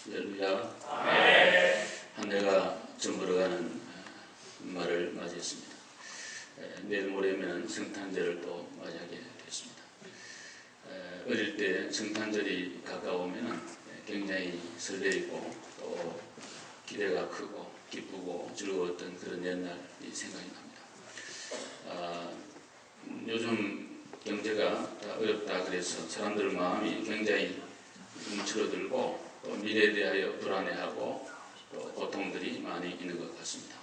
할렐루야. 아멘. 한 해가 저물어가는 말을 맞이했습니다. 내일 모레면 성탄절을 또 맞이하게 됐습니다. 어릴 때 성탄절이 가까우면 굉장히 설레이고 또 기대가 크고 기쁘고 즐거웠던 그런 옛날이 생각이 납니다. 요즘 경제가 다 어렵다 그래서 사람들 마음이 굉장히 움츠러들고 또 미래에 대하여 불안해하고 또 고통들이 많이 있는 것 같습니다.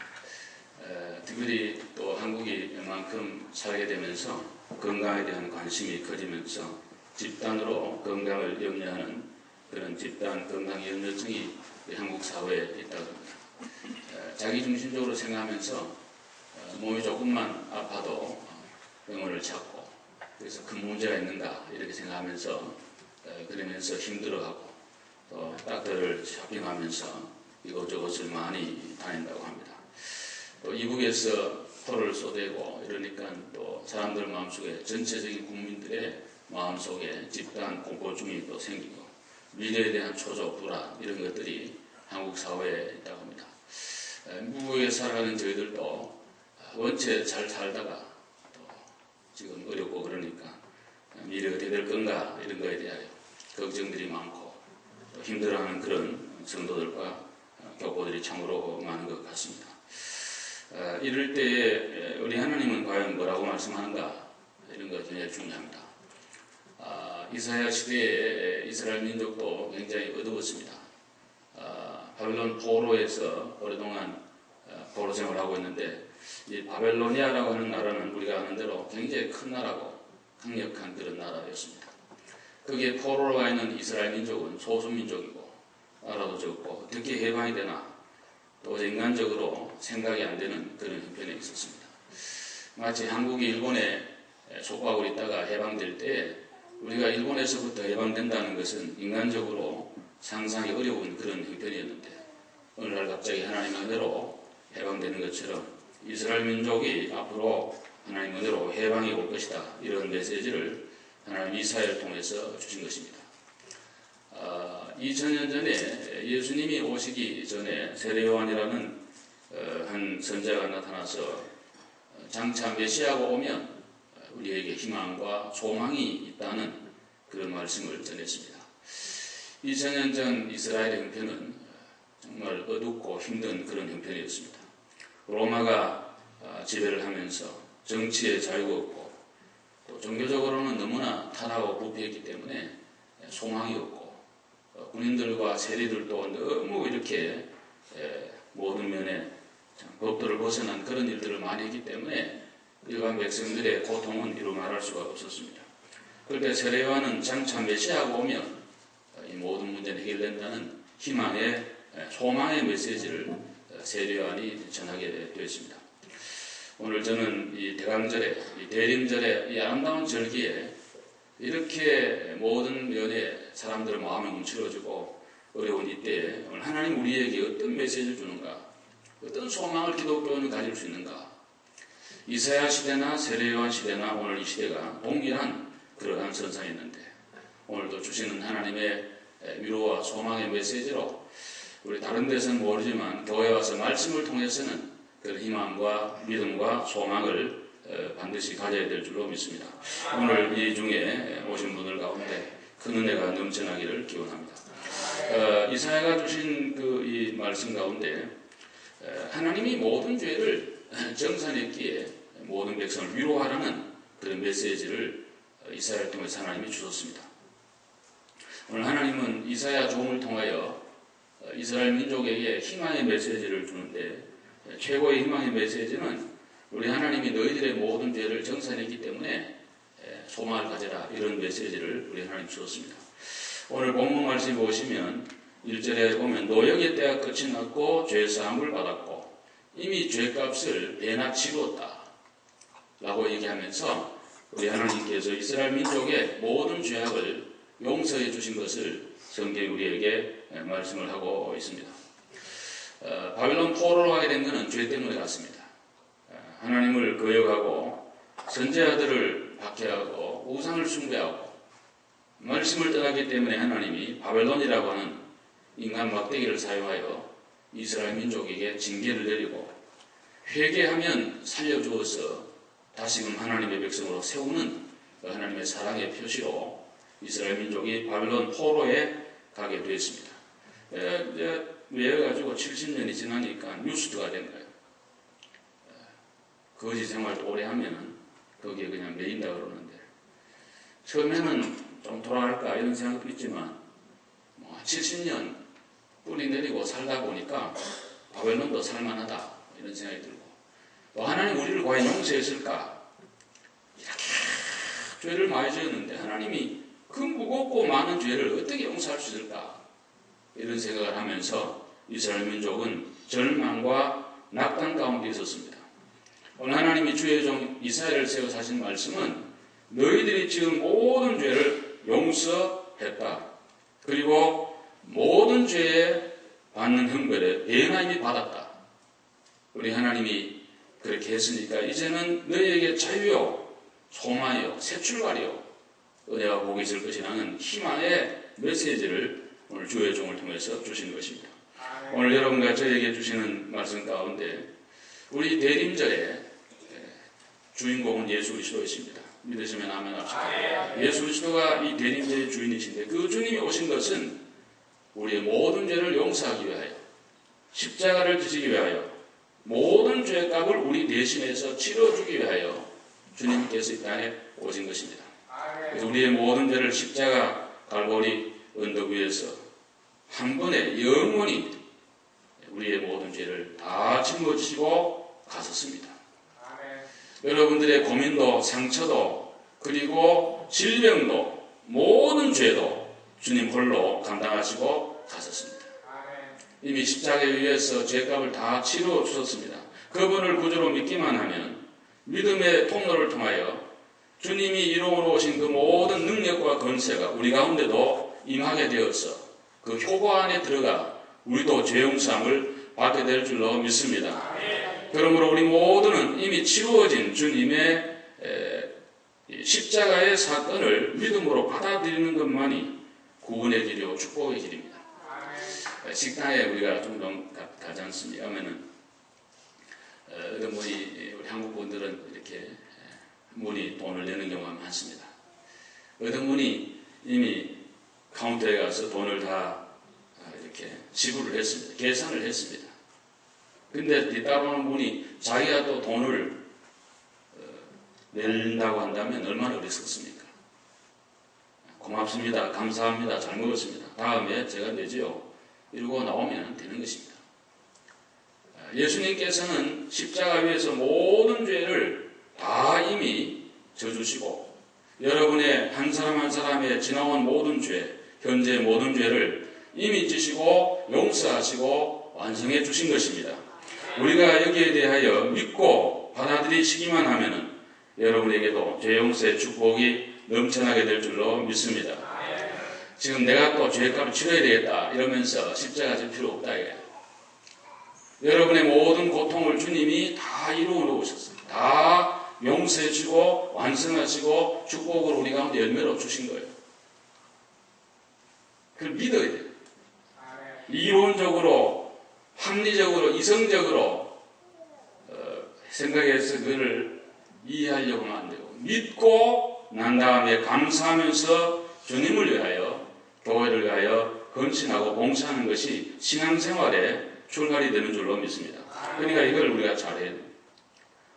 특별히 또 한국이 이만큼 살게 되면서 건강에 대한 관심이 커지면서 집단으로 건강을 염려하는 그런 집단 건강 염려증이 한국 사회에 있다고 합니다. 자기중심적으로 생각하면서 몸이 조금만 아파도 병원을 찾고 그래서 큰 문제가 있는가 이렇게 생각하면서 그러면서 힘들어하고 또 닥터를 쇼핑하면서 이곳저곳을 많이 다닌다고 합니다. 또 이북에서 포를 쏟아내고 이러니까 또 사람들 마음속에 전체적인 국민들의 마음속에 집단 공포증이 또 생기고 미래에 대한 초조 불안 이런 것들이 한국 사회에 있다고 합니다. 미국에 살아가는 저희들도 원체 잘 살다가 또 지금 어렵고 그러니까 미래 어떻게 될 건가 이런 거에 대하여 걱정들이 많고 또 힘들어하는 그런 성도들과 교포들이 참으로 많은 것 같습니다. 이럴 때에 우리 하나님은 과연 뭐라고 말씀하는가 이런 거 굉장히 중요합니다. 이사야 시대에 이스라엘 민족도 굉장히 어두웠습니다. 바벨론 포로에서 오랫동안 포로 생활을 하고 있는데 이 바벨로니아라고 하는 나라는 우리가 아는 대로 굉장히 큰 나라고 강력한 그런 나라였습니다. 거기에 포로로 가 있는 이스라엘 민족은 소수민족이고 나라도 적고 어떻게 해방이 되나 또 인간적으로 생각이 안 되는 그런 형편에 있었습니다. 마치 한국이 일본에 속박을 있다가 해방될 때 우리가 일본에서부터 해방된다는 것은 인간적으로 상상이 어려운 그런 형편이었는데 어느 날 갑자기 하나님의 은혜로 해방되는 것처럼 이스라엘 민족이 앞으로 하나님의 은혜로 해방이 올 것이다 이런 메시지를 하나님 이사야를 통해서 주신 것입니다. 2000년 전에 예수님이 오시기 전에 세례요한이라는 한 선자가 나타나서 장차 메시아가 오면 우리에게 희망과 소망이 있다는 그런 말씀을 전했습니다. 2000년 전 이스라엘의 형편은 정말 어둡고 힘든 그런 형편이었습니다. 로마가 지배를 하면서 정치의 자유가 없고 또 종교적으로는 너무나 타락하고 부패했기 때문에 소망이 없고 군인들과 세리들도 너무 이렇게 모든 면에 법도를 벗어난 그런 일들을 많이 했기 때문에 일반 백성들의 고통은 이루 말할 수가 없었습니다. 그런데 세례요한은 장차 메시아가 오면 이 모든 문제는 해결된다는 희망의 소망의 메시지를 세례요한이 전하게 되었습니다. 오늘 저는 이 대강절에 이 대림절에 이 아름다운 절기에 이렇게 모든 면에 사람들의 마음이 움츠러지고 어려운 이때에 오늘 하나님 우리에게 어떤 메시지를 주는가, 어떤 소망을 기독교는 가질 수 있는가. 이사야 시대나 세례요한 시대나 오늘 이 시대가 동일한 그러한 선상이었는데 오늘도 주시는 하나님의 위로와 소망의 메시지로 우리 다른 데서는 모르지만 교회에 와서 말씀을 통해서는 그런 희망과 믿음과 소망을 반드시 가져야 될 줄로 믿습니다. 오늘 이 중에 오신 분들 가운데 큰 은혜가 넘쳐나기를 기원합니다. 이사야가 주신 그 이 말씀 가운데 하나님이 모든 죄를 정산했기에 모든 백성을 위로하라는 그런 메시지를 이사야를 통해서 하나님이 주셨습니다. 오늘 하나님은 이사야 종을 통하여 이스라엘 민족에게 희망의 메시지를 주는데 최고의 희망의 메시지는 우리 하나님이 너희들의 모든 죄를 정산했기 때문에 소망을 가져라 이런 메시지를 우리 하나님 주었습니다. 오늘 본문 말씀에 보시면 1절에 보면 노역의 때가 끝이 났고 죄사함을 받았고 이미 죄값을 배나 치루었다 라고 얘기하면서 우리 하나님께서 이스라엘 민족의 모든 죄악을 용서해 주신 것을 성경이 우리에게 말씀을 하고 있습니다. 바벨론 포로로 가게 된 것은 죄 때문에 갔습니다. 하나님을 거역하고 선지자들을 박해하고 우상을 숭배하고 말씀을 떠났기 때문에 하나님이 바벨론이라고 하는 인간 막대기를 사용하여 이스라엘 민족에게 징계를 내리고 회개하면 살려주어서 다시금 하나님의 백성으로 세우는 하나님의 사랑의 표시로 이스라엘 민족이 바벨론 포로에 가게 되었습니다. 그래가지고 70년이 지나니까 뉴스트가 된 거예요. 거지 생활도 오래 하면은 거기에 그냥 매인다 그러는데, 처음에는 좀 돌아갈까 이런 생각도 있지만 70년 뿌리 내리고 살다 보니까 바벨론도 살만하다 이런 생각이 들고, 또 하나님 우리를 과연 용서했을까? 이렇게 죄를 많이 지었는데 하나님이 그 무겁고 많은 죄를 어떻게 용서할 수 있을까? 이런 생각을 하면서 이스라엘 민족은 절망과 낙담 가운데 있었습니다. 오늘 하나님이 주의 종 이사야를 세워서 하신 말씀은 너희들이 지은 모든 죄를 용서했다. 그리고 모든 죄에 받는 형벌에 배나임이 받았다. 우리 하나님이 그렇게 했으니까 이제는 너희에게 자유요, 소망이요, 새 출발이요, 은혜와 복이 있을 것이라는 희망의 메시지를 오늘 주의 종을 통해서 주시는 것입니다. 오늘 여러분과 저에게 주시는 말씀 가운데 우리 대림절에 주인공은 예수 그리스도이십니다. 믿으시면 아멘 합시다. 예수 그리스도가 이 대림절의 주인이신데, 그 주님이 오신 것은 우리의 모든 죄를 용서하기 위하여, 십자가를 지시기 위하여, 모든 죄값을 우리 대신해서 치러주기 위하여 주님께서 이 땅에 오신 것입니다. 그래서 우리의 모든 죄를 십자가 갈보리 언덕 위에서 한 번에 영원히 우리의 모든 죄를 다 짊어지시고 가셨습니다. 여러분들의 고민도, 상처도, 그리고 질병도, 모든 죄도 주님 홀로 감당하시고 가셨습니다. 이미 십자가에 의해서 죄값을 다 치러 주셨습니다. 그분을 구주로 믿기만 하면 믿음의 통로를 통하여 주님이 이루어 오신 그 모든 능력과 권세가 우리 가운데도 임하게 되어서 그 효과 안에 들어가 우리도 죄 용서함을 받게 될 줄로 믿습니다. 그러므로 우리 모두는 이미 치루어진 주님의 십자가의 사건을 믿음으로 받아들이는 것만이 구원의 길이요 축복의 길입니다. 식당에 우리가 종종 가지 않습니까? 하면은 어떤 분이, 우리 한국 분들은 이렇게 문이 돈을 내는 경우가 많습니다. 어떤 분이 이미 카운터에 가서 돈을 다 이렇게 지불을 했습니다. 계산을 했습니다. 근데 뒤따라오는 분이 자기가 또 돈을 낸다고 한다면 얼마나 어리석습니까? 고맙습니다. 감사합니다. 잘 먹었습니다. 다음에 제가 내지요. 이러고 나오면 되는 것입니다. 예수님께서는 십자가 위에서 모든 죄를 다 이미 져주시고, 여러분의 한 사람 한 사람의 지나온 모든 죄, 현재 모든 죄를 이미 지시고 용서하시고 완성해 주신 것입니다. 우리가 여기에 대하여 믿고 받아들이시기만 하면은 여러분에게도 죄 용서의 축복이 넘쳐나게 될 줄로 믿습니다. 지금 내가 또 죄값을 치러야 되겠다 이러면서 십자가 질 필요 없다 이거예요. 여러분의 모든 고통을 주님이 다 이루어 놓으셨어요. 다 용서해 주고 완성하시고 축복을 우리 가운데 열매로 주신 거예요. 그걸 믿어야 돼요. 이론적으로, 합리적으로, 이성적으로 생각해서 그걸 이해하려고 하면 안 되고, 믿고 난 다음에 감사하면서 주님을 위하여, 교회를 위하여 헌신하고 봉사하는 것이 신앙생활의 출발이 되는 줄로 믿습니다. 그러니까 이걸 우리가 잘해야 돼요.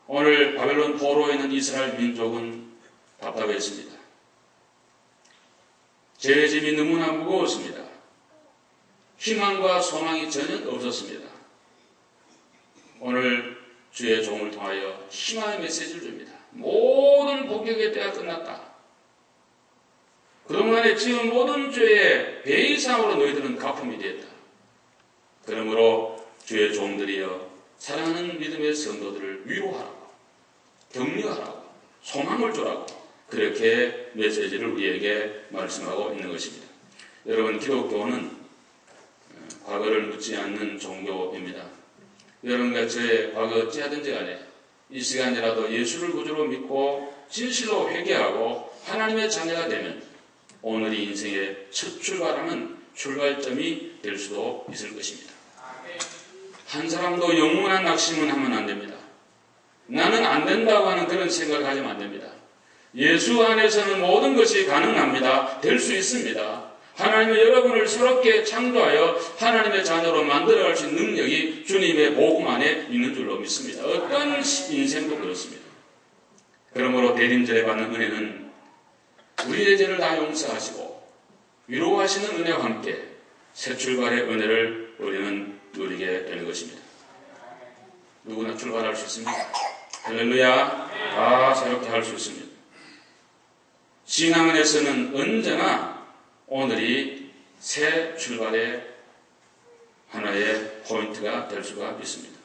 오늘 바벨론 포로에 있는 이스라엘 민족은 답답했습니다. 죄의 짐이 너무나 무거웠습니다. 희망과 소망이 전혀 없었습니다. 오늘 주의 종을 통하여 희망의 메시지를 줍니다. 모든 복역의 때가 끝났다. 그동안에 지은 모든 죄의 배 이상으로 너희들은 갚음이 되었다. 그러므로 주의 종들이여 사랑하는 믿음의 성도들을 위로하라고, 격려하라고, 소망을 주라고 그렇게 메시지를 우리에게 말씀하고 있는 것입니다. 여러분, 기독교는 과거를 묻지 않는 종교입니다. 여러분과 저의 과거 어찌하든지 간에 이 시간이라도 예수를 구주로 믿고 진실로 회개하고 하나님의 자녀가 되면 오늘이 인생의 첫 출발하는 출발점이 될 수도 있을 것입니다. 한 사람도 영원한 낙심은 하면 안 됩니다. 나는 안 된다고 하는 그런 생각을 가지면 안 됩니다. 예수 안에서는 모든 것이 가능합니다. 될 수 있습니다. 하나님은 여러분을 새롭게 창조하여 하나님의 자녀로 만들어갈 수 있는 능력이 주님의 복음 안에 있는 줄로 믿습니다. 어떤 인생도 그렇습니다. 그러므로 대림절에 받는 은혜는 우리의 죄를 다 용서하시고 위로하시는 은혜와 함께 새 출발의 은혜를 우리는 누리게 되는 것입니다. 누구나 출발할 수 있습니다. 할렐루야. 다 새롭게 할 수 있습니다. 신앙은에서는 언제나 오늘이 새 출발의 하나의 포인트가 될 수가 있습니다.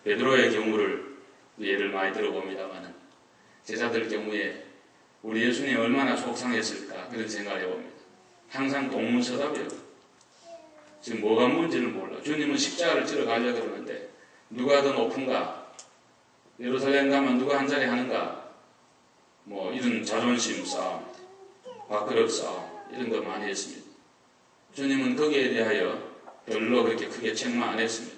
베드로의 경우를 예를 많이 들어봅니다만 제자들 경우에 우리 예수님이 얼마나 속상했을까 그런 생각을 해봅니다. 항상 동문서답이에요. 지금 뭐가 뭔지는 몰라. 주님은 십자가를 지러 가려고 그러는데 누가 더 높은가? 예루살렘 가면 누가 한 자리 하는가? 뭐 이런 자존심 싸움, 밥그릇 싸움 이런 거 많이 했습니다. 주님은 거기에 대하여 별로 그렇게 크게 책망 안 했습니다.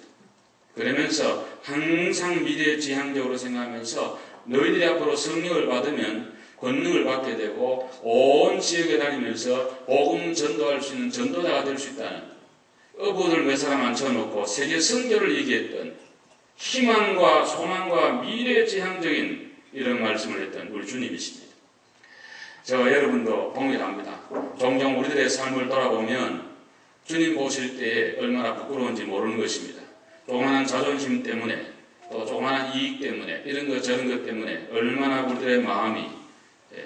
그러면서 항상 미래지향적으로 생각하면서 너희들이 앞으로 성령을 받으면 권능을 받게 되고 온 지역에 다니면서 복음 전도할 수 있는 전도자가 될 수 있다는 어부들 몇 사람 앉혀놓고 세계 선교를 얘기했던 희망과 소망과 미래지향적인 이런 말씀을 했던 우리 주님이십니다. 저와 여러분도 동일합니다. 종종 우리들의 삶을 돌아보면 주님 보실 때 얼마나 부끄러운지 모르는 것입니다. 조그마한 자존심 때문에 또 조그마한 이익 때문에 이런 것 저런 것 때문에 얼마나 우리들의 마음이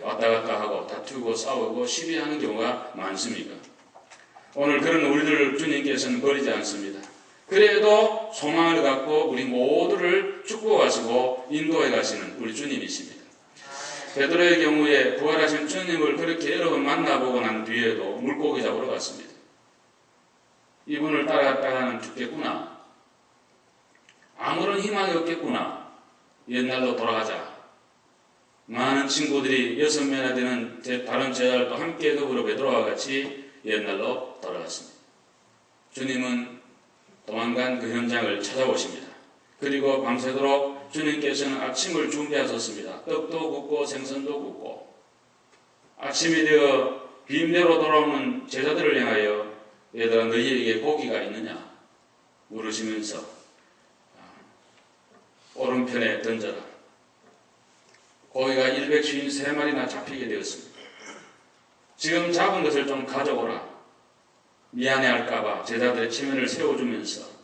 왔다 갔다 하고 다투고 싸우고 시비하는 경우가 많습니까? 오늘 그런 우리들을 주님께서는 버리지 않습니다. 그래도 소망을 갖고 우리 모두를 축복하시고 인도해 가시는 우리 주님이십니다. 베드로의 경우에 부활하신 주님을 그렇게 여러 번 만나보고 난 뒤에도 물고기 잡으러 갔습니다. 이분을 따라갔다가는 죽겠구나. 아무런 희망이 없겠구나. 옛날로 돌아가자. 많은 친구들이 6명이나 되는 다른 제자들도 함께 더불어 베드로와 같이 옛날로 돌아갔습니다. 주님은 도망간 그 현장을 찾아오십니다. 그리고 밤새도록 주님께서는 아침을 준비하셨습니다. 떡도 굽고 생선도 굽고 아침이 되어 빈대로 돌아오는 제자들을 향하여 얘들아 너희에게 고기가 있느냐 물으시면서 오른편에 던져라. 고기가 153마리나 잡히게 되었습니다. 지금 잡은 것을 좀 가져오라. 미안해할까봐 제자들의 체면을 세워주면서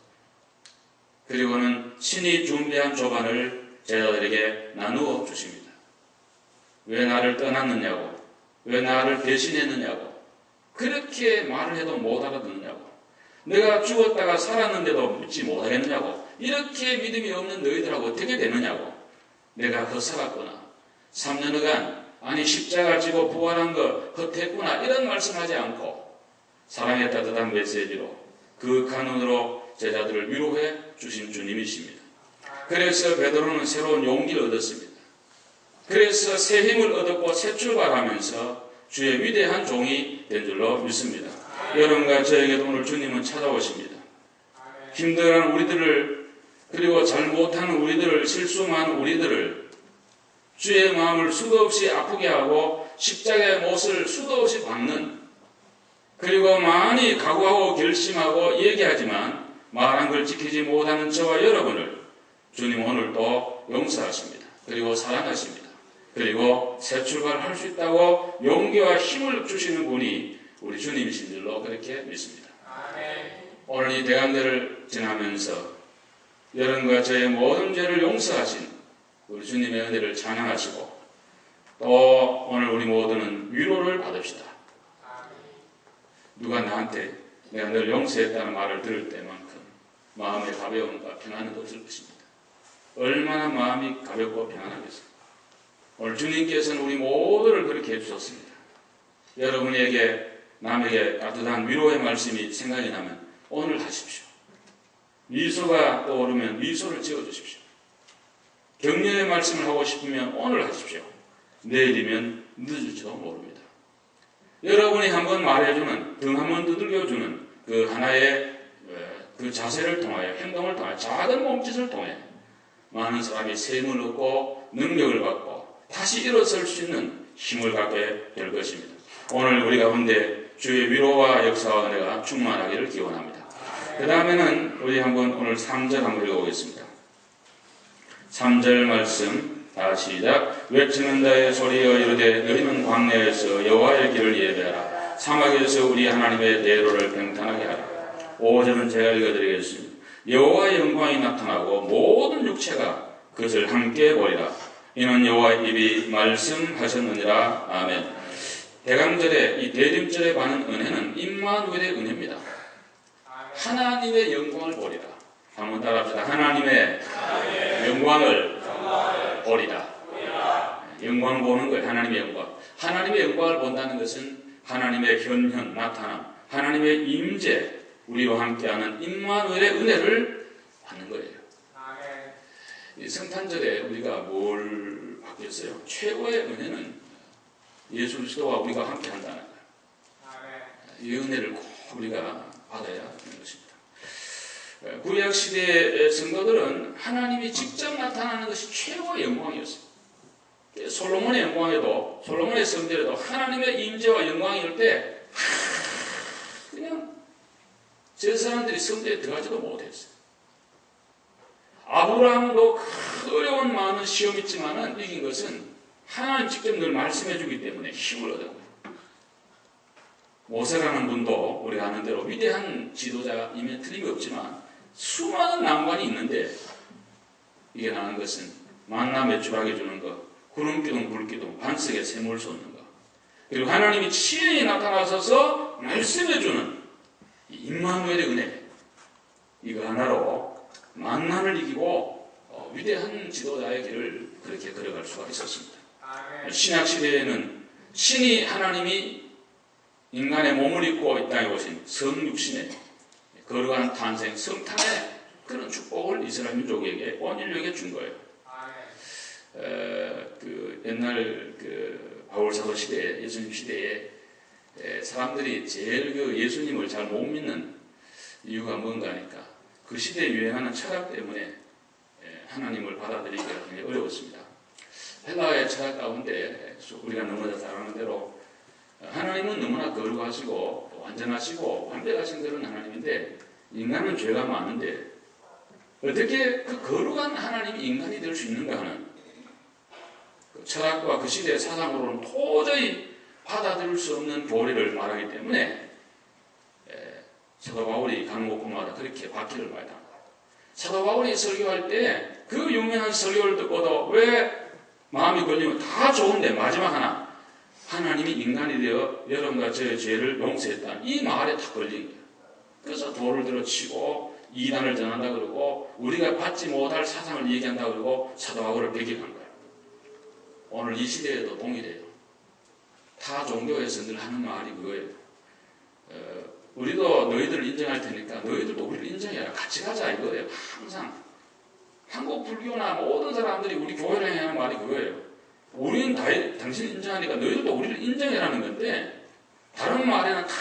그리고는 친히 준비한 조반을 제자들에게 나누어 주십니다. 왜 나를 떠났느냐고, 왜 나를 배신했느냐고, 그렇게 말을 해도 못 알아듣느냐고, 내가 죽었다가 살았는데도 믿지 못하겠느냐고, 이렇게 믿음이 없는 너희들하고 어떻게 되느냐고, 내가 헛살았구나, 3년간 아니 십자가 지고 부활한 거 헛했구나 이런 말씀하지 않고 사랑의 따뜻한 메시지로 그 간언으로 제자들을 위로해 주신 주님이십니다. 그래서 베드로는 새로운 용기를 얻었습니다. 그래서 새 힘을 얻었고 새 출발하면서 주의 위대한 종이 된 줄로 믿습니다. 여러분과 저에게도 오늘 주님은 찾아오십니다. 힘들어하는 우리들을 그리고 잘못하는 우리들을 실수한 우리들을 주의 마음을 수도 없이 아프게 하고 십자가의 못을 수도 없이 박는 그리고 많이 각오하고 결심하고 얘기하지만 말한 걸 지키지 못하는 저와 여러분을 주님 오늘 또 용서하십니다. 그리고 사랑하십니다. 그리고 새 출발할 수 있다고 용기와 힘을 주시는 분이 우리 주님이신 줄로 그렇게 믿습니다. 오늘 이 대강대를 지나면서 여러분과 저의 모든 죄를 용서하신 우리 주님의 은혜를 찬양하시고 또 오늘 우리 모두는 위로를 받읍시다. 누가 나한테 내가 늘 용서했다는 말을 들을 때만큼 마음의 가벼움과 평안은 없을 것입니다. 얼마나 마음이 가볍고 평안하겠습니까? 오늘 주님께서는 우리 모두를 그렇게 해주셨습니다. 여러분에게 남에게 따뜻한 위로의 말씀이 생각이 나면 오늘 하십시오. 미소가 떠오르면 미소를 지어주십시오. 격려의 말씀을 하고 싶으면 오늘 하십시오. 내일이면 늦을지도 모릅니다. 여러분이 한번 말해주는, 등 한번 두들겨주는 그 그 하나의 그 자세를 통하여 행동을 통하여 작은 몸짓을 통해 많은 사람이 셈을 얻고 능력을 받고 다시 일어설 수 있는 힘을 갖게 될 것입니다. 오늘 우리 가운데 주의 위로와 역사와 은혜가 충만하기를 기원합니다. 그 다음에는 우리 한번 오늘 3절 한번 읽어보겠습니다. 3절 말씀 다 시작. 외치는 자의 소리여 이르되 너희는 광야에서 여호와의 길을 예배하라. 사막에서 우리 하나님의 대로를 평탄하게 하라. 5절은 제가 읽어드리겠습니다. 여호와의 영광이 나타나고 모든 육체가 그것을 함께 보리라. 이는 여호와의 입이 말씀하셨느니라. 아멘. 대강절의 이 대림절에 받는 은혜는 임마누엘의 은혜입니다. 하나님의 영광을 보리라. 한번 따라합시다. 하나님의 영광을 보리라. 영광 보는 거예요. 하나님의 영광. 하나님의 영광을 본다는 것은 하나님의 현현 나타남, 하나님의 임재, 우리와 함께하는 임마누엘의 은혜를 받는 거예요. 이 성탄절에 우리가 뭘 받겠어요? 최고의 은혜는 예수 그리스도와 우리가 함께한다는 거예요. 이 은혜를 꼭 우리가 받아야 하는 것입니다. 구약 시대의 성도들은 하나님이 직접 나타나는 것이 최고의 영광이었어요. 솔로몬의 영광에도, 솔로몬의 성전에도 하나님의 임재와 영광이 올 때 그냥 저 사람들이 성전에 들어가지도 못했어요. 아브라함도 어려운 많은 시험이 있지만은 이긴 것은 하나님 직접 늘 말씀해 주기 때문에 힘을 얻은 거예요. 모세라는 분도 우리가 아는 대로 위대한 지도자임에 틀림이 없지만 수많은 난관이 있는데 이게 나는 것은 만나 매출하게 주는 것, 구름기둥 불기둥 반석에 샘을 쏟는 것, 그리고 하나님이 친히 나타나셔서 말씀해 주는 임마누엘의 은혜, 이거 하나로 만난을 이기고 위대한 지도자의 길을 그렇게 걸어갈 수가 있었습니다. 신약시대에는 신이 하나님이 인간의 몸을 입고 이 땅에 오신 성육신의 거룩한 탄생, 성탄의 그런 축복을 이스라엘 민족에게, 온 인류에게 준 거예요. 그 옛날 그 바울 사도 시대에, 예수님 시대에 사람들이 제일 그 예수님을 잘 못 믿는 이유가 뭔가 하니까 그 시대에 유행하는 철학 때문에 하나님을 받아들이기가 굉장히 어려웠습니다. 헬라의 철학 가운데 우리가 너무나 잘 아는 대로 하나님은 너무나 거룩하시고 완전하시고 완벽하신 그런 하나님인데 인간은 죄가 많은데 어떻게 그 거룩한 하나님이 인간이 될 수 있는가 하는 그 철학과 그 시대의 사상으로는 도저히 받아들일 수 없는 교리를 말하기 때문에 사도 바울이 가는 곳마다 그렇게 박해를 많이 당합니다. 사도 바울이 설교할 때 그 유명한 설교를 듣고도 왜 마음이 걸리면 다 좋은데 마지막 하나, 하나님이 인간이 되어 여러분과 저의 죄를 용서했다는 이 말에 다 걸린 거예요. 그래서 돌을 들어치고 이단을 전한다 그러고 우리가 받지 못할 사상을 얘기한다 그러고 사도 바울을 배격한 거예요. 오늘 이 시대에도 동일해요. 타 종교에서 늘 하는 말이 그거예요. 우리도 너희들을 인정할 테니까 너희들도 우리를 인정해라. 같이 가자 이거예요. 항상 한국 불교나 모든 사람들이 우리 교회를 하는 말이 그거예요. 우리는 당신 인정하니까 너희들도 우리를 인정해라는 건데 다른 말에는 다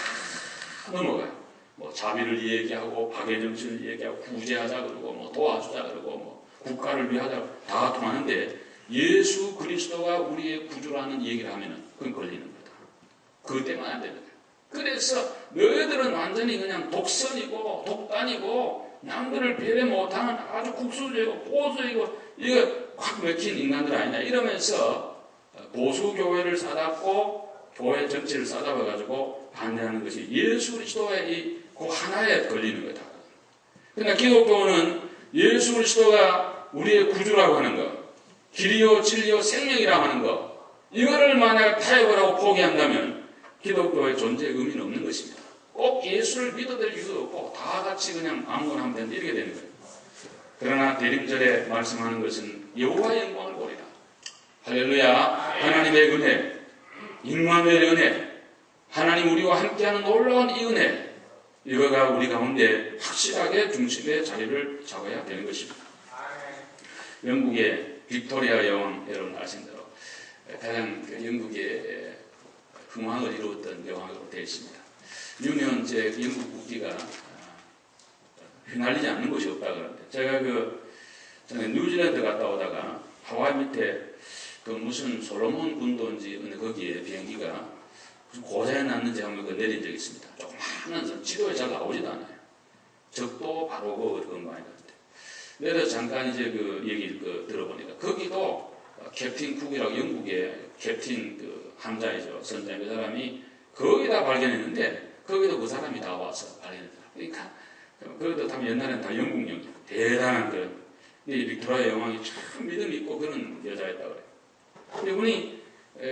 넘어가요. 뭐 자비를 얘기하고 박애정신을 얘기하고 구제하자 그러고 뭐 도와주자 그러고 뭐 국가를 위하자 다 통하는데 예수 그리스도가 우리의 구주라는 얘기를 하면은 그건 걸리는 거다. 그것 때문에 안 되는 거예요. 그래서 너희들은 완전히 그냥 독선이고 독단이고 남들을 배려 못하는 아주 국수적이고 보수이고 이거 확 맥힌 인간들 아니냐 이러면서 보수교회를 싸잡고 교회 정치를 싸잡아가지고 반대하는 것이 예수 그리스도의 그 하나에 걸리는 거다. 그러니까 기독교는 예수 그리스도가 우리의 구주라고 하는 것, 길이요 진리요 생명이라고 하는 것, 이거를 만약 타협을 하고 포기한다면 기독교의 존재의 의미는 없는 것입니다. 꼭 예수를 믿어될 이유도 없고 다 같이 그냥 아무거나 하면 된다 이렇게 되는 거예요. 그러나 대림절에 말씀하는 것은 여호와의 영광을 보리라. 할렐루야. 하나님의 은혜, 임마누엘의 은혜, 하나님 우리와 함께하는 놀라운 이 은혜, 이거가 우리 가운데 확실하게 중심의 자리를 잡아야 되는 것입니다. 영국의 빅토리아 여왕, 여러분 아신 대로 가장 영국의 흥황을 이루었던 여왕으로 되어 있습니다. 유명 제 영국 국기가 휘날리지 않는 곳이 없다 그러는데, 제가 전에 뉴질랜드 갔다 오다가 하와이 밑에 무슨 솔로몬 군도인지 어느 거기에 비행기가 무슨 고장이 났는지 하면 내린 적이 있습니다. 조그마한 지도에 잘 나오지도 않아요. 적도 바로 그건 많이 갔는데, 내려서 잠깐 이제 얘기 들어보니까 거기도 캡틴 쿡이라고 영국의 캡틴 함자이죠. 선장 그 사람이 거기다 발견했는데, 거기도 그 사람이 다 와서 발견했더라. 그러니까 그것도 다 옛날에는 다 영국령 대단한 이 빅토리아 여왕이 참 믿음이 있고 그런 여자였다 그래요. 이분이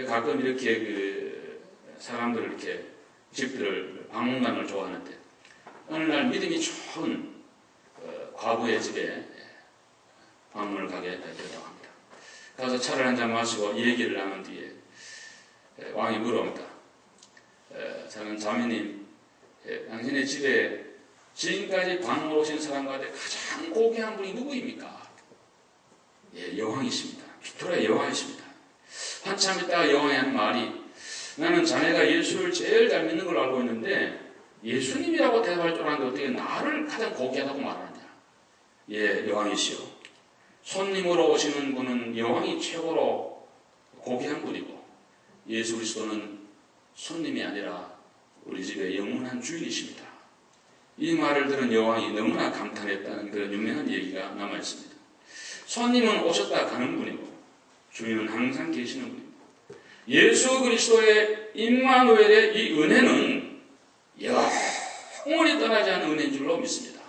가끔 이렇게 사람들을 이렇게 집들을 박물관을 좋아하는데, 어느 날 믿음이 좋은 과부의 집에 방문을 가게 되었다고 합니다. 가서 차를 한잔 마시고 얘기를 나눈 뒤에 왕이 물어옵니다. 저는 자매님, 당신의 집에 지금까지 방문 오신 사람 가운데 가장 고귀한 분이 누구입니까? 예, 여왕이십니다. 빅토리아 여왕이십니다. 한참 있다가 여왕이 하는 말이, 나는 자네가 예수를 제일 잘 믿는 걸로 알고 있는데 예수님이라고 대답할 줄 알았는데 어떻게 나를 가장 고귀하다고 말하느냐. 예, 여왕이시오. 손님으로 오시는 분은 여왕이 최고로 고귀한 분이고, 예수 그리스도는 손님이 아니라 우리 집의 영원한 주인이십니다. 이 말을 들은 여왕이 너무나 감탄했다는 그런 유명한 얘기가 남아있습니다. 손님은 오셨다 가는 분이고 주인은 항상 계시는 분입니다. 예수 그리스도의 임마누엘의 이 은혜는 영원히 떠나지 않는 은혜인 줄로 믿습니다.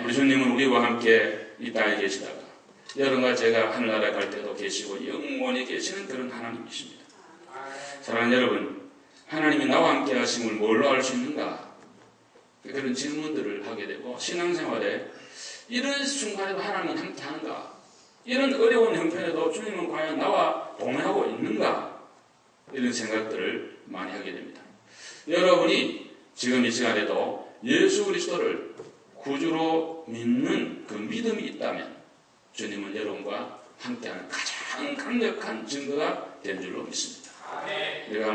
우리 주님은 우리와 함께 이 땅에 계시다가 여러분과 제가 하늘나라에 갈 때도 계시고 영원히 계시는 그런 하나님이십니다. 사랑하는 여러분, 하나님이 나와 함께 하심을 뭘로 알 수 있는가? 그런 질문들을 하게 되고, 신앙생활에 이런 순간에도 하나님은 함께 하는가? 이런 어려운 형편에도 주님은 과연 나와 동행하고 있는가? 이런 생각들을 많이 하게 됩니다. 여러분이 지금 이 시간에도 예수 그리스도를 구주로 믿는 그 믿음이 있다면 주님은 여러분과 함께하는 가장 강력한 증거가 된 줄로 믿습니다. 내가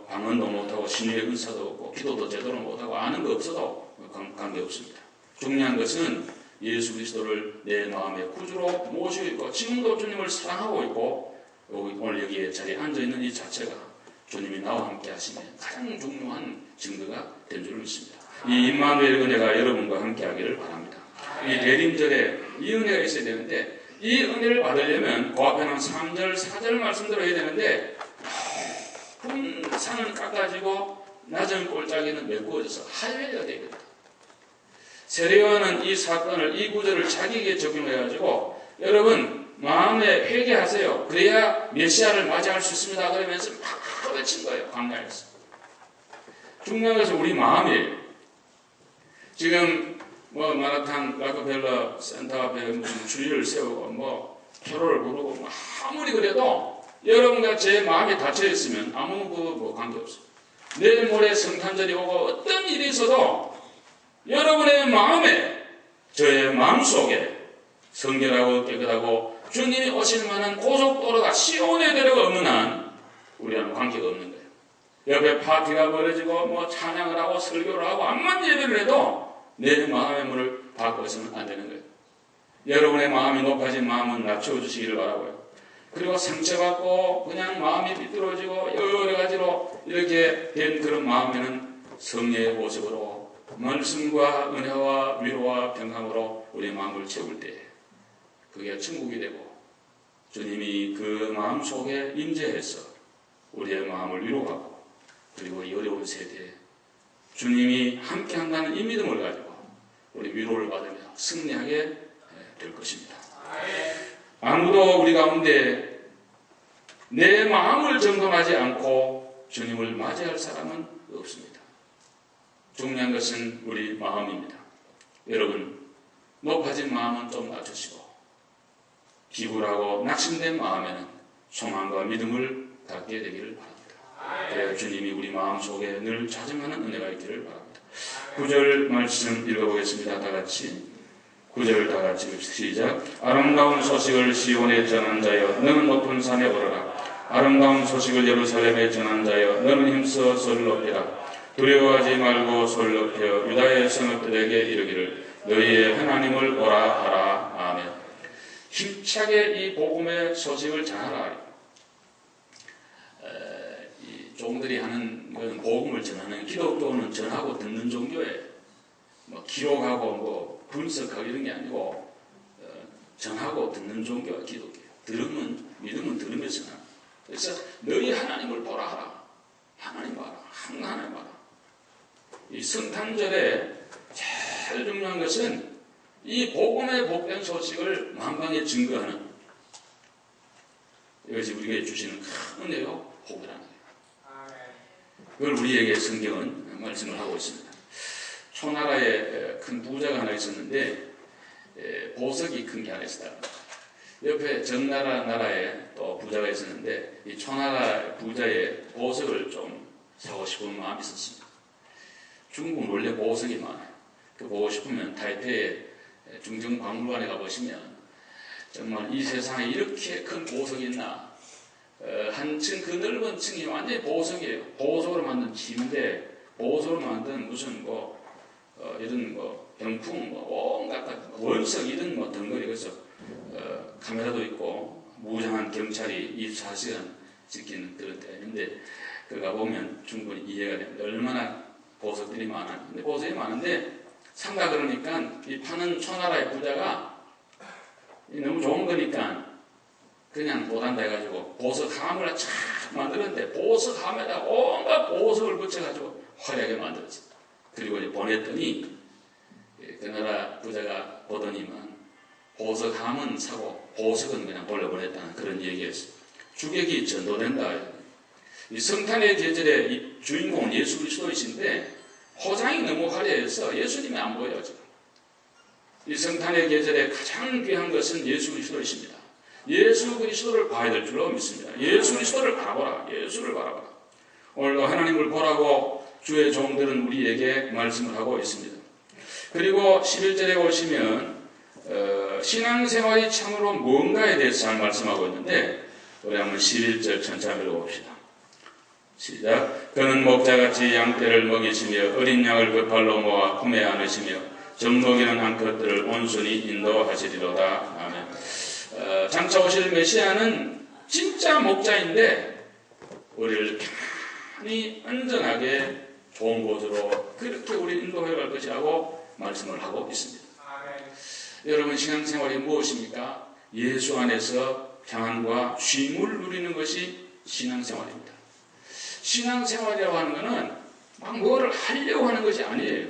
방언도 못하고 신유의 은사도 없고 기도도 제대로 못하고 아는 거 없어도 관계없습니다. 중요한 것은 예수 그리스도를 내 마음의 구주로 모시고 있고 지금도 주님을 사랑하고 있고 오늘 여기에 자리에 앉아있는 이 자체가 주님이 나와 함께 하시는 가장 중요한 증거가 된 줄 믿습니다. 이 임마누엘 은혜가 여러분과 함께 하기를 바랍니다. 이 대림절에 이 은혜가 있어야 되는데, 이 은혜를 받으려면 그 앞에는 3절 4절 말씀대로 해야 되는데 높은 산은 깎아지고 낮은 골짜기는 메꾸어져서 하회가 되거든요. 세례요한은 이 사건을, 이 구절을 자기에게 적용해가지고 여러분 마음에 회개하세요. 그래야 메시아를 맞이할 수 있습니다. 그러면서 막 외친 거예요. 광야에서. 중요한 것은 우리 마음이에요. 지금 마라탕 락커펠러 센터 앞에 무슨 주의를 세우고 표를 부르고 아무리 그래도 여러분과 제 마음이 닫혀 있으면 아무 관계없어요. 내일 모레 성탄절이 오고 어떤 일이 있어도 여러분의 마음에, 저의 마음속에 성결하고 깨끗하고 주님이 오실 만한 고속도로가 시온의 대로가 없는 한 우리와는 관계가 없는 거예요. 옆에 파티가 벌어지고 찬양을 하고 설교를 하고 암만 예배를 해도 내 마음의 문을 닫고 있으면 안 되는 거예요. 여러분의 마음이 높아진 마음은 낮춰주시기를 바라고요. 그리고 상처받고 그냥 마음이 비뚤어지고 여러 가지로 이렇게 된 그런 마음에는 성령의 모습으로 말씀과 은혜와 위로와 평강으로 우리의 마음을 채울 때 그게 천국이 되고 주님이 그 마음 속에 임재해서 우리의 마음을 위로하고 그리고 이 어려운 세대에 주님이 함께 한다는 이 믿음을 가지고 우리 위로를 받으며 승리하게 될 것입니다. 아무도 우리 가운데 내 마음을 점검하지 않고 주님을 맞이할 사람은 없습니다. 중요한 것은 우리 마음입니다. 여러분, 높아진 마음은 좀 낮추시고 기불하고 낙심된 마음에는 소망과 믿음을 갖게 되기를 바랍니다. 그래야 주님이 우리 마음속에 늘 자정하는 은혜가 있기를 바랍니다. 9절 말씀 읽어보겠습니다. 다같이 9절 다같이 시작. 아름다운 소식을 시온에 전한 자여 너는 높은 산에 오르라. 아름다운 소식을 예루살렘에 전한 자여 너는 힘써 소리를 높이라. 두려워하지 말고 손을 높여 유다의 성읍들에게 이르기를 너희의 하나님을 보라 하라. 아멘. 힘차게 이 복음의 소식을 전하라. 이 종들이 하는 복음을 전하는, 기독교는 전하고 듣는 종교에 뭐 기록하고 뭐 분석하고 이런 게 아니고 전하고 듣는 종교가 기독교예요. 믿음은 들으면서나. 그래서 너희 하나님을 보라 하라. 하나님 봐라. 하나님 봐라. 이 성탄절에 제일 중요한 것은 이 복음의 복된 소식을 만방에 증거하는, 이것이 우리에게 주시는 큰 은혜요, 복이라는 거예요. 그걸 우리에게 성경은 말씀을 하고 있습니다. 초나라에 큰 부자가 하나 있었는데 보석이 큰 게 하나 있었다. 옆에 전나라 나라에 또 부자가 있었는데 이 초나라 부자의 보석을 좀 사고 싶은 마음이 있었습니다. 중국은 원래 보석이 많아요. 그 보고 싶으면 타이페이 중정박물관에 가보시면 정말 이 세상에 이렇게 큰 보석이 있나, 한층 그 넓은 층이 완전히 보석이에요. 보석으로 만든 침대, 보석으로 만든 무슨 이런 병풍, 온갖 원석 이런 덩거리. 그래서 카메라도 있고 무장한 경찰이 24시간 지키는 그런 때인데, 그가 보면 충분히 이해가 됩니다. 얼마나 보석들이 많아요. 근데 보석이 많은데 산다 그러니까 이 파는 초나라의 부자가 너무 좋은 거니까 그냥 못한다 해가지고 보석 함을 쫙 만들었는데 보석 함에다 온갖 보석을 붙여가지고 화려하게 만들었어요. 그리고 이제 보냈더니 그 나라 부자가 보더니만 보석 함은 사고 보석은 그냥 돌려보냈다는 그런 얘기였어요. 주객이 전도된다. 이 성탄의 계절에 이 주인공은 예수 그리스도이신데 호장이 너무 화려해서 예수님이 안 보여요. 지금. 이 성탄의 계절에 가장 귀한 것은 예수 그리스도이십니다. 예수 그리스도를 봐야 될 줄로 믿습니다. 예수 그리스도를 바라보라. 예수를 바라보라. 오늘도 하나님을 보라고 주의 종들은 우리에게 말씀을 하고 있습니다. 그리고 11절에 보시면 신앙생활이 참으로 뭔가에 대해서 잘 말씀하고 있는데, 우리 한번 11절 천천히 읽어봅시다. 시작. 그는 목자같이 양떼를 먹이시며 어린 양을 그 발로 모아 품에 안으시며 젖먹이는 암컷들을 온순히 인도하시리로다. 아멘. 장차 오실 메시아는 진짜 목자인데 우리를 편히 안전하게 좋은 곳으로 그렇게 우리 인도해 갈 것이라고 말씀을 하고 있습니다. 아멘. 여러분, 신앙생활이 무엇입니까? 예수 안에서 평안과 쉼을 누리는 것이 신앙생활입니다. 신앙생활이라고 하는 것은 막 뭐를 하려고 하는 것이 아니에요.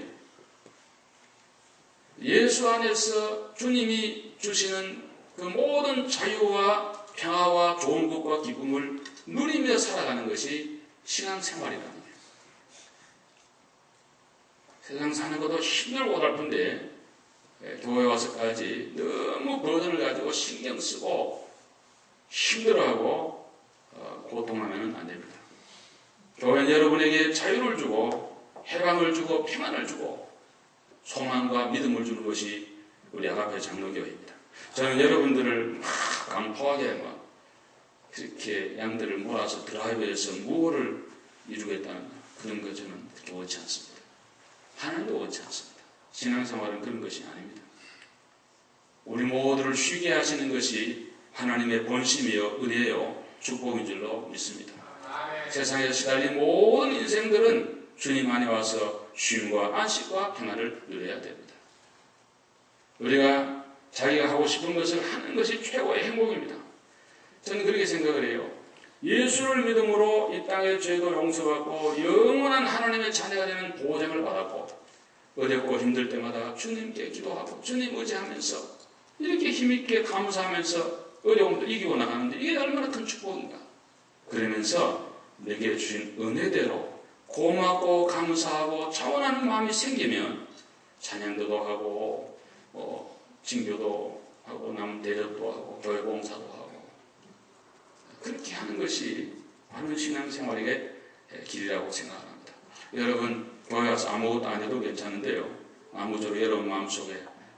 예수 안에서 주님이 주시는 그 모든 자유와 평화와 좋은 것과 기쁨을 누리며 살아가는 것이 신앙생활이라는 거예요. 세상 사는 것도 힘들고 고달픈데 교회 와서까지 너무 버든을 가지고 신경 쓰고 힘들어하고 고통하면 안 됩니다. 교회는 여러분에게 자유를 주고 해방을 주고 평안을 주고 소망과 믿음을 주는 것이 우리 아가페 장로교회입니다. 저는 여러분들을 막 강포하게 막 그렇게 양들을 몰아서 드라이브해서 무엇을 이루겠다는 그런 거 저는 그렇게 원치 않습니다. 하나님도 원치 않습니다. 신앙생활은 그런 것이 아닙니다. 우리 모두를 쉬게 하시는 것이 하나님의 본심이요 은혜요 축복인 줄로 믿습니다. 세상에 시달린 모든 인생들은 주님 안에 와서 쉼과 안식과 평안을 누려야 됩니다. 우리가 자기가 하고 싶은 것을 하는 것이 최고의 행복입니다. 저는 그렇게 생각을 해요. 예수를 믿음으로 이 땅의 죄도 용서받고 영원한 하나님의 자녀가 되는 보장을 받았고 어렵고 힘들 때마다 주님께 기도하고 주님 의지하면서 이렇게 힘있게 감사하면서 어려움도 이기고 나가는데 이게 얼마나 큰 축복인가. 그러면서 내게 주신 은혜대로 고맙고 감사하고 자원하는 마음이 생기면 찬양도 하고 징교도 하고 남 대접도 하고 교회 봉사도 하고 그렇게 하는 것이 바로 신앙생활의 길이라고 생각합니다. 여러분 교회 와서 아무것도 안 해도 괜찮은데요. 아무쪼록 여러분 마음속에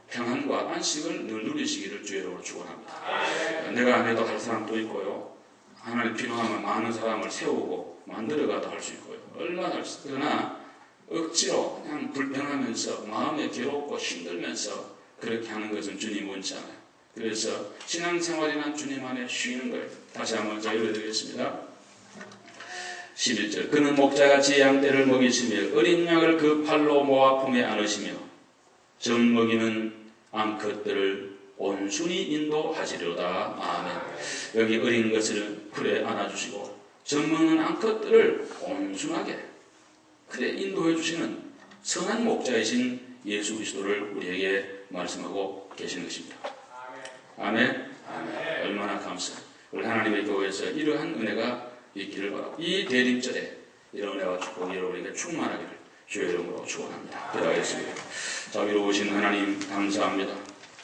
평안과 안식을 늘 누리시기를 주의로 축원합니다. 내가 안 해도 할 사람도 있고요. 하나님 필요하면 많은 사람을 세우고 만들어가도 할 수 있고요. 얼마나 할 수 있고 그러나 억지로 그냥 불평하면서 마음에 괴롭고 힘들면서 그렇게 하는 것은 주님 원치 않아요. 그래서 신앙생활이란 주님 안에 쉬는 거예요. 다시 한번 자 읽어드리겠습니다. 11절 그는 목자같이 양떼를 먹이시며 어린 양을 그 팔로 모아 품에 안으시며 젖 먹이는 암컷들을 온순히 인도하시려다. 아멘. 여기 어린 것을 풀에 안아주시고 젖 먹는 암컷들을 온순하게 그래 인도해 주시는 선한 목자이신 예수 그리스도를 우리에게 말씀하고 계시는 것입니다. 아멘. 아멘. 얼마나 감사해요. 우리 하나님의 교회에서 이러한 은혜가 있기를 바라고 이 대림절에 이런 은혜와 축복이 여러분에게 충만하기를 주의 이름으로 축원합니다. 기도하겠습니다. 자비로우신 하나님 감사합니다.